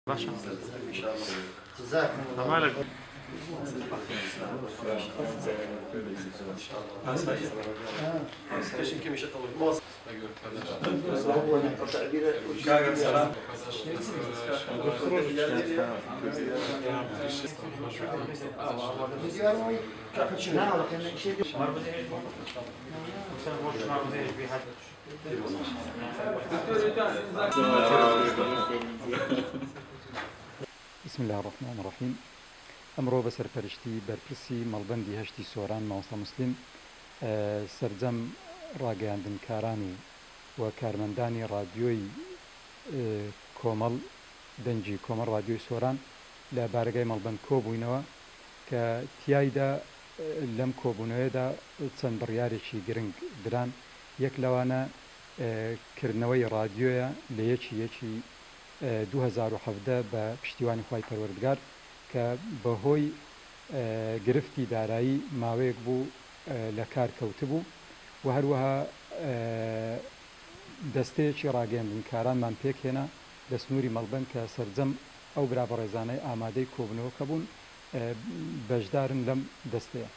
باشا ان شاء الله. جزاكم الله. مالك بسم الله الرحمن الرحيم. ئەمڕۆ بە سەرپەرشتی بەرپرسی مەڵبەندی هەشتی سۆران مامۆستا مسلیم سەرجەم ڕاگەیاندنکاران و کارمەندانی رادیۆی کۆمەڵ دەنجی کۆمەڵ رادیۆی سۆران لە بارگای مەڵبەند کۆبووینەوە کە تیایدا لەم کۆبوونەوەیەدا چەند بڕیارێکی گرنگ دران. یەک لەوانە کردنەوەی رادیۆیە لە یەکی 2017 بە پشتیوانی خوای پەروەردگار کە بەهۆی گرفتی دارایی ماوەیەک بوو لە کار کەوتبوو و هەروەها دەستەیەکی ڕاگەیاندنکارانمان پێکهێنا لە سنووری مەڵبەند کە سەرجەم ئەو برابەڕێزانەی ئامادەی کۆبنەوە کە بوون بەشدارن لەم دەستەیە.